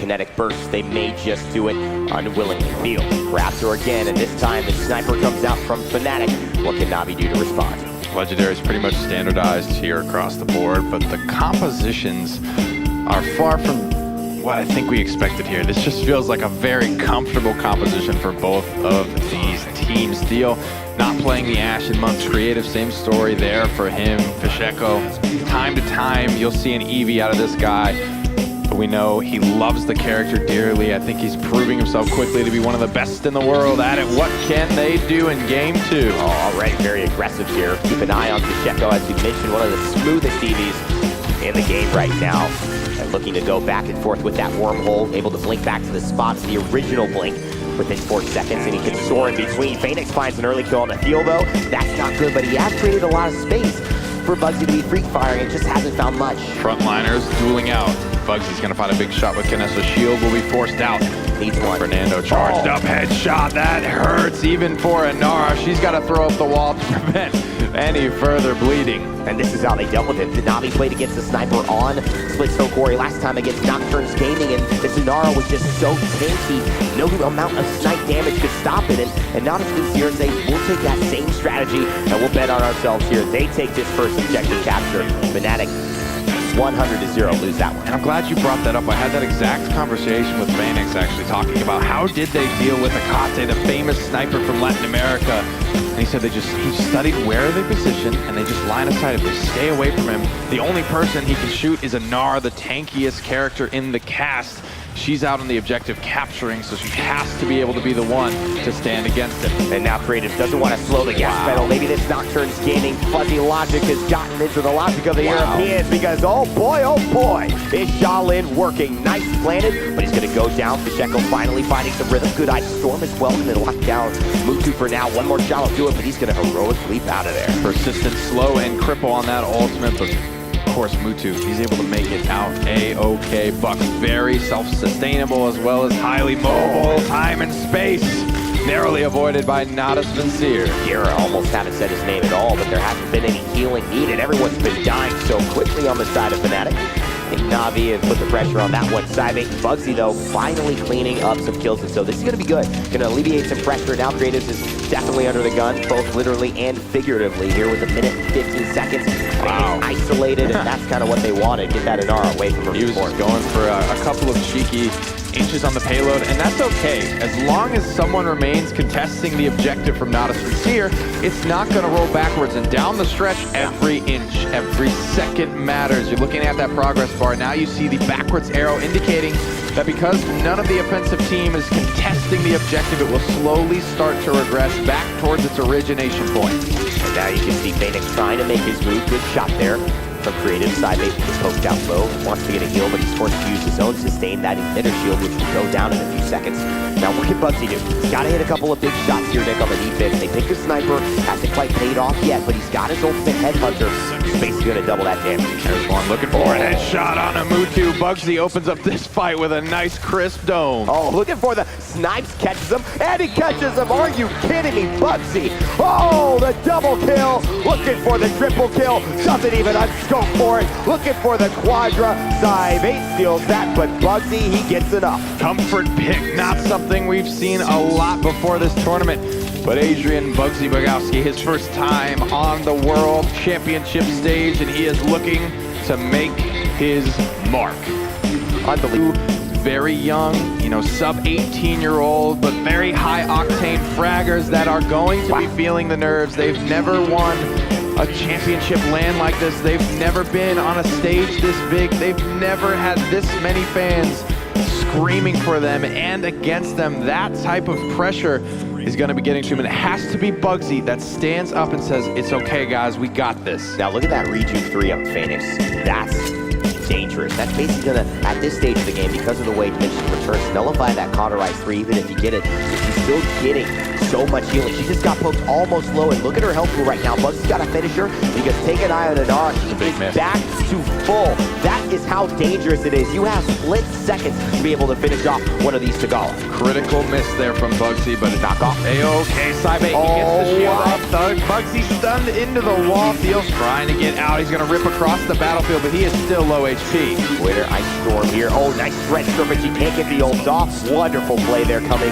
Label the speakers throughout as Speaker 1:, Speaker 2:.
Speaker 1: kinetic bursts, they may just do it unwillingly. Thiel grabs her again, and this time the sniper comes out from FNATIC. What can NAVI do to respond?
Speaker 2: Legendary is pretty much standardized here across the board, but the compositions are far from what I think we expected here. This just feels like a very comfortable composition for both of these teams. Thiel not playing the Ash and Months creative, same story there for him. Fisheko, time to time, you'll see an Evie out of this guy. But we know he loves the character dearly. I think he's proving himself quickly to be one of the best in the world at it. What can they do in game 2?
Speaker 1: Oh, already very aggressive here. Keep an eye on Fisheko, as you mentioned, one of the smoothest Evies in the game right now. And looking to go back and forth with that wormhole, able to blink back to the spots, the original blink within 4 seconds, and he can soar in between. Faenex finds an early kill on the Thiel though. That's not good, but he has created a lot of space for bugzy to be freak firing and just hasn't found much.
Speaker 2: Frontliners dueling out. Bugzy's gonna find a big shot with Kinessa. Shield will be forced out.
Speaker 1: Needs one.
Speaker 2: Fernando charged up, headshot. That hurts even for Inara. She's got to throw up the wall to prevent any further bleeding.
Speaker 1: And this is how they dealt with it. The NAVI played against the sniper on Split Stone Quarry last time against Nocturne's Gaming, and this Inara was just so tanky. No amount of snipe damage could stop it. And Natus Vincere say, we'll take that same strategy and we'll bet on ourselves here. They take this first objective capture. FNATIC 100-0 lose that one.
Speaker 2: And I'm glad you brought that up. I had that exact conversation with Faenex actually, talking about how did they deal with Akate, the famous sniper from Latin America. And he said he just studied where they position and they just line of sight. If they stay away from him, the only person he can shoot is Inara, the tankiest character in the cast. She's out on the objective capturing, so she has to be able to be the one to stand against him.
Speaker 1: And now Creative doesn't want to slow the gas pedal. Maybe this Nocturne's Gaming fuzzy logic has gotten into the logic of the Europeans, because oh boy, is Sha Lin working. Nice planted, but he's going to go down. Fisheko finally finding some rhythm. Good Eye Storm as well, and then lock down Mutu for now. One more shot will do it, but he's going to heroic leap out of there.
Speaker 2: Persistent, slow, and cripple on that ultimate, but of course, Mutu, he's able to make it out A-OK. Buck very self-sustainable as well as highly mobile. Time and space narrowly avoided by Natus Vincere.
Speaker 1: Gerrah almost haven't said his name at all, but there hasn't been any healing needed. Everyone's been dying so quickly on the side of FNATIC. I think NAVI has put the pressure on that one side. Bugzy, though, finally cleaning up some kills, and so this is going to be good. Going to alleviate some pressure. Now Creatives is definitely under the gun, both literally and figuratively here with 1 minute and 15 seconds. Wow. Isolated, and that's kind of what they wanted. Get that Inara away from her.
Speaker 2: He was just going for a couple of cheeky inches on the payload, and that's okay. As long as someone remains contesting the objective from Natus Vincere, it's not going to roll backwards. And down the stretch, every inch, every second matters. You're looking at that progress bar. Now you see the backwards arrow indicating that because none of the offensive team is contesting the objective, it will slowly start to regress back towards its origination point.
Speaker 1: And now you can see Faenex trying to make his move. Good shot there from Creative side. Maybe just poked down low, wants to get a heal, but he's forced to use his own sustain, that emitter shield, which will go down in a few seconds. Now what can Bugzy do? He's got to hit a couple of big shots here, Nick, on the defense. They pick the sniper, hasn't quite paid off yet, but he's got his ultimate headhunter. He's basically going to double that damage.
Speaker 2: There's one looking for a headshot on a Mutu. Bugzy opens up this fight with a nice crisp dome.
Speaker 1: Oh, looking for the snipes, catches him, and he catches him. Are you kidding me, Bugzy? Oh, the double kill. Looking for the triple kill. Doesn't even unscope for it. Looking for the quadra. Zyve steals that, but Bugzy, he gets enough.
Speaker 2: Comfort pick, not something we've seen a lot before this tournament. But Adrian Bugzy Bogowski, his first time on the World Championship stage, and he is looking to make his mark.
Speaker 1: Unbelievable.
Speaker 2: Very young, sub 18-year-old, but very high octane fraggers that are going to be feeling the nerves. They've never won a championship land like this. They've never been on a stage this big. They've never had this many fans screaming for them and against them. That type of pressure is going to be getting to him, and it has to be Bugzy that stands up and says, it's okay, guys, we got this.
Speaker 1: Now look at that rejuke 3 up Faenex. That's dangerous. That's basically going to, at this stage of the game, because of the way Dimension returns, nullify that cauterize 3, even if you get it. She's still getting so much healing. She just got poked almost low, and look at her health pool right now. Bugzy's got to finish her, because take an eye on Inara. She is back to full. That is how dangerous it is. You have split seconds to be able to finish off one of these Tagala.
Speaker 2: Critical miss there from Bugzy, but a
Speaker 1: knockoff.
Speaker 2: A-OK, Zyve, he gets the shield off. Bugzy stunned into the wall. Thiel's trying to get out. He's going to rip across the battlefield, but he is still low HP. HP.
Speaker 1: Winter Ice Storm here. Oh, nice Threat Serpent. He can't get the ults off. Wonderful play there coming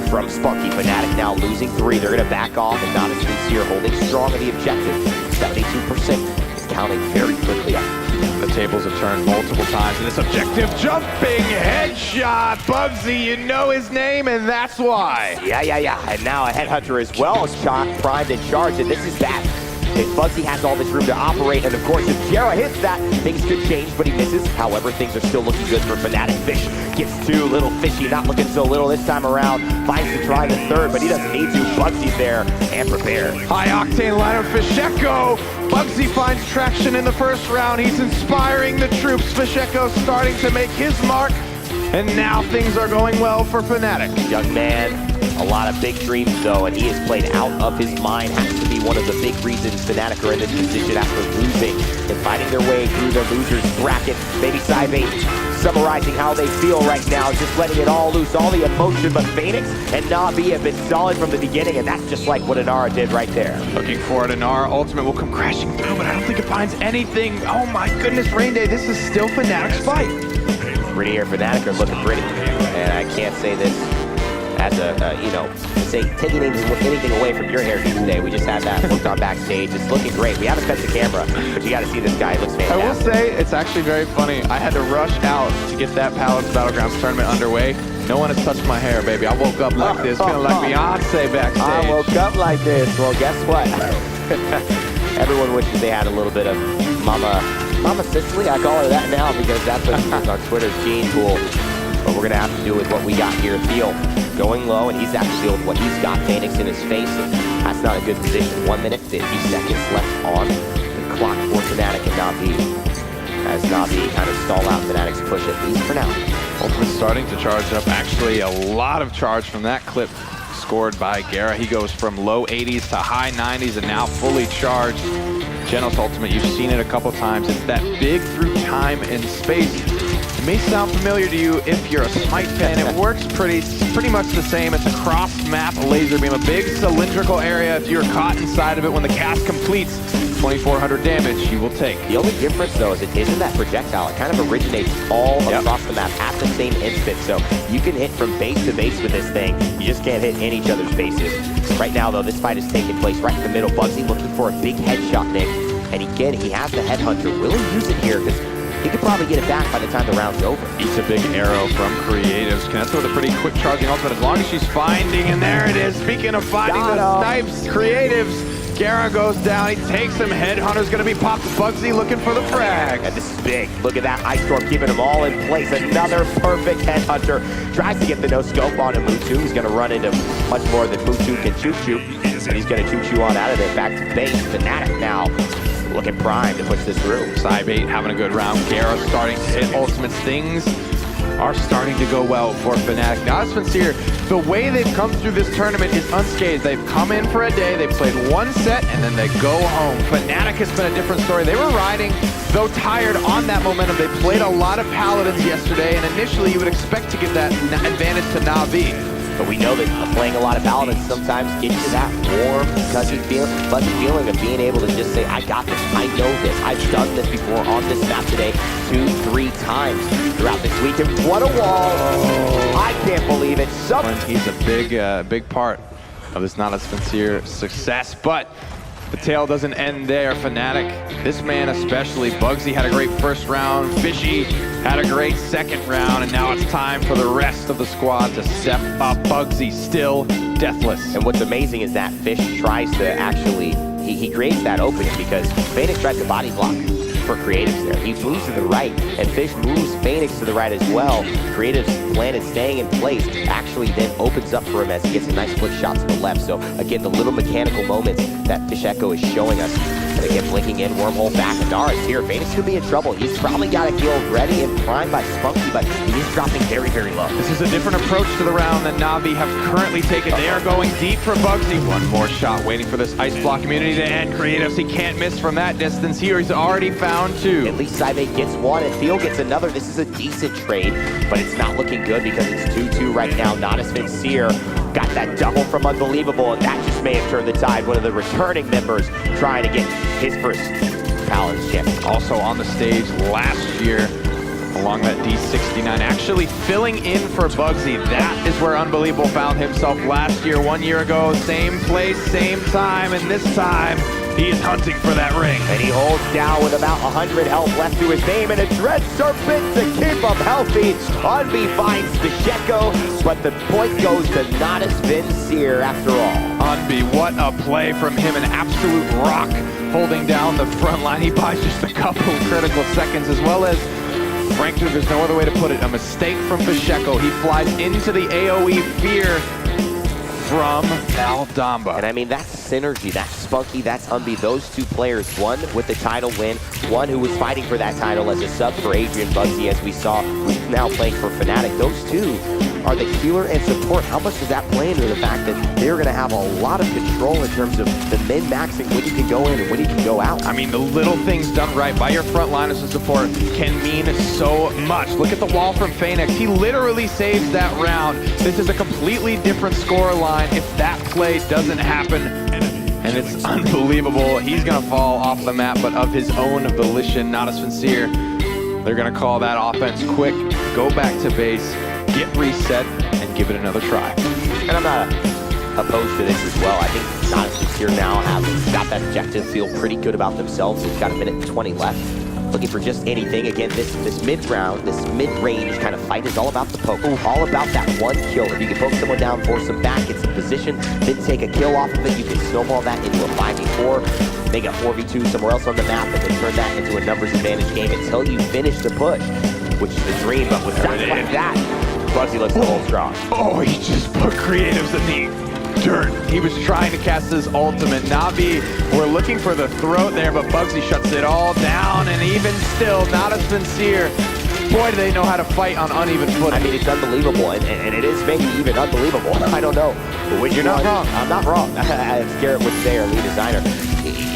Speaker 1: from spunkki. FNATIC now losing 3. They're going to back off, and Natus Vincere holding strong on the objective. 72%. Counting very quickly up.
Speaker 2: The tables have turned multiple times in this objective. Jumping headshot. Bugzy, you know his name, and that's why.
Speaker 1: Yeah. And now a headhunter as well is primed and charged, and this is bad. If bugzy has all this room to operate, and of course if Gerrah hits that, things could change, but he misses. However, things are still looking good for FNATIC. Fish gets 2, little fishy, not looking so little this time around. Finds to try the 3rd, but he doesn't need to. Bugzy's there and prepared.
Speaker 2: High octane lineup, Fisheko. Bugzy finds traction in the first round. He's inspiring the troops. Fisheko starting to make his mark, and now things are going well for FNATIC.
Speaker 1: Young man, a lot of big dreams though, and he has played out of his mind. Has to be one of the big reasons FNATIC are in this position after losing and fighting their way through the losers bracket. Maybe Saibate summarizing how they feel right now, just letting it all loose, all the emotion, but Faenex and NAVI have been solid from the beginning, and that's just like what Inara did right there.
Speaker 2: Looking forward, Inara ultimate will come crashing through, but I don't think it finds anything. Oh my goodness, Rain Day, this is still FNATIC's fight.
Speaker 1: Pretty here, FNATIC are looking pretty, and I can't say this as taking anything away from your hairdo today. We just had that looked on backstage. It's looking great. We haven't cut the camera, but you got to see this guy. It looks fantastic.
Speaker 2: I will say, it's actually very funny. I had to rush out to get that Paladins Battlegrounds tournament underway. No one has touched my hair, baby. I woke up like this, feeling like Beyonce backstage.
Speaker 1: I woke up like this. Well, guess what? Everyone wishes they had a little bit of Mama Sicily. I call her that now because that's what she's on Twitter's gene pool. But we're going to have to do with what we got here. Thiel going low, and he's have to deal with what he's got. Faenex in his face, and that's not a good position. 1 minute, 50 seconds left on the clock for FNATIC and NAVI. As NAVI kind of stall out FNATIC's push, at least for now.
Speaker 2: Ultimate starting to charge up. Actually, a lot of charge from that clip scored by Gerrah. He goes from low 80s to high 90s, and now fully charged. Jenos ultimate, you've seen it a couple times. It's that big through time and space. It may sound familiar to you if you're a Smite fan. It works pretty much the same. It's a cross-map laser beam, a big cylindrical area. If you're caught inside of it, when the cast completes, 2,400 damage you will take.
Speaker 1: The only difference, though, is it isn't that projectile. It kind of originates all across the map at the same instant. So you can hit from base to base with this thing. You just can't hit in each other's bases. Right now, though, this fight is taking place right in the middle. Bugzy looking for a big headshot, Nick. And again, he has the headhunter. Will he use it here? Because he could probably get it back by the time the round's over.
Speaker 2: Eats a big arrow from Creatives. Kinessa with a pretty quick charging ultimate as long as she's finding, and there it is. Speaking of finding the snipes, Creatives. Gerrah goes down, he takes him, Headhunter's gonna be popped. Bugzy looking for the frag.
Speaker 1: And this is big. Look at that Ice Storm keeping them all in place. Another perfect Headhunter. Tries to get the no scope on him. Mutu, he's gonna run into much more than Mutu can choo-choo. And he's gonna choo-choo on out of there. Back to base. FNATIC now looking primed to push this through. Saibate
Speaker 2: having a good round. Gerrah starting to hit ultimates. Things are starting to go well for FNATIC. Natus Vincere, the way they've come through this tournament is unscathed. They've come in for a day, they've played one set, and then they go home. FNATIC has been a different story. They were riding, though tired, on that momentum. They played a lot of Paladins yesterday, and initially you would expect to give that advantage to NAVI.
Speaker 1: But we know that playing a lot of Paladins sometimes gets you that warm, fuzzy feeling of being able to just say, I got this, I know this, I've done this before on this map today 2-3 times throughout this weekend. What a wall! I can't believe it.
Speaker 2: He's a big part of this Natus Vincere success, but the tale doesn't end there. FNATIC, this man especially, Bugzy had a great first round, Fishy had a great second round, and now it's time for the rest of the squad to step up. Bugzy still deathless.
Speaker 1: And what's amazing is that Fish tries to actually, he creates that opening because Faenex tries to body block for Creatives there. He moves to the right, and Fish moves Faenex to the right as well. Creatives planted staying in place, actually then opens up for him as he gets a nice flick shot to the left. So again, the little mechanical moments that Fisheko is showing us. And again, blinking in, wormhole back, Inara is here. Faenex could be in trouble. He's probably got a heal ready and primed by spunkki, but he is dropping very, very low.
Speaker 2: This is a different approach to the round than NAVI have currently taken. They are going deep for Bugzy. One more shot waiting for this ice block immunity to end. Creatives, he can't miss from that distance here. He's already found two.
Speaker 1: At least Saibate gets one and Thiel gets another. This is a decent trade, but it's not looking good because it's 2-2 right now. Natus Vincere got that double from Unbelievable, and that just may have turned the tide. One of the returning members trying to get his first Paladins champion.
Speaker 2: Also on the stage last year, along that D69, actually filling in for bugzy. That is where Unbelievable found himself last year, 1 year ago. Same place, same time, and this time, he is hunting for that ring.
Speaker 1: And he holds down with about 100 health left to his name, and a Dread Serpent to keep him healthy. Unbe finds Fisheko, but the point goes to Natus Vincere after all.
Speaker 2: Unbe, what a play from him, an absolute rock holding down the front line. He buys just a couple critical seconds, as well as, frankly, there's no other way to put it, a mistake from Fisheko. He flies into the AoE fear from Aldamba.
Speaker 1: And I mean, that's synergy, that's spunkki, that's Unbe. Those two players, one with the title win, one who was fighting for that title as a sub for Adrian bugzy, as we saw, who's now playing for FNATIC. Those two are the healer and support. How much does that play into the fact that they're going to have a lot of control in terms of the min-maxing, when you can go in and when you can go out?
Speaker 2: I mean, the little things done right by your front line as a support can mean so much. Look at the wall from Faenex. He literally saves that round. This is a completely different score line if that play doesn't happen. And it's unbelievable. He's going to fall off the map, but of his own volition. Natus Vincere, they're going to call that offense quick, go back to base, get reset, and give it another try.
Speaker 1: And I'm not opposed to this as well. I think Natus Vincere now have got that objective, feel pretty good about themselves. They've got 1 minute and 20 left. Looking for just anything. Again, this mid-round, this mid-range kind of fight is all about the poke. All about that one kill. If you can poke someone down, force them back, get some position, then take a kill off of it, you can snowball that into a 5v4, make a 4v2 somewhere else on the map, and then turn that into a numbers advantage game until you finish the push, which is the dream. But with shots like that, bugzy looks to hold strong.
Speaker 2: Oh, he just put creatives in the dirt. He was trying to cast his ultimate. Navi were looking for the throat there, but bugzy shuts it all down, and even still, Natus Vincere, boy, do they know how to fight on uneven footing.
Speaker 1: I mean, it's unbelievable, and it is maybe even unbelievable. I don't know. But which
Speaker 2: You're not wrong.
Speaker 1: I'm not wrong. As Gerrah would say, our lead designer.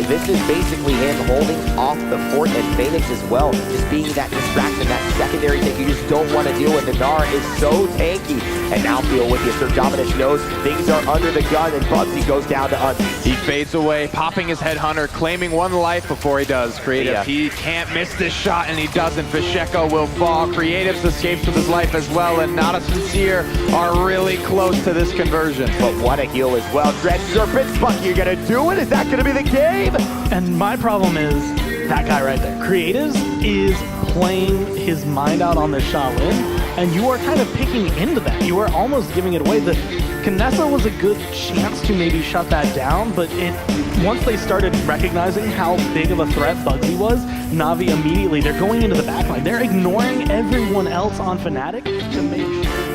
Speaker 1: This is basically him holding off the fort and Faenex as well. Just being that distraction, that secondary thing you just don't want to deal with. Inara is so tanky. And now Thiel with the Assert Dominus knows things are under the gun, and bugzy goes down to Unbe.
Speaker 2: He fades away, popping his headhunter, claiming 1 life before he does. Creative,
Speaker 1: Yeah.
Speaker 2: he can't miss this shot, and he doesn't. Fisheko will fall. Creatives escapes with his life as well, and Natus Vincere are really close to this conversion.
Speaker 1: But what a heal as well. Dread Serpent, spunkki, you're going to do it? Is that going to be the game?
Speaker 3: And my problem is that guy right there. Creatives is playing his mind out on this Sha Lin, and you are kind of picking into that. You are almost giving it away. The Kinessa was a good chance to maybe shut that down, but once they started recognizing how big of a threat bugzy was, Navi immediately, they're going into the backline. They're ignoring everyone else on FNATIC to make sure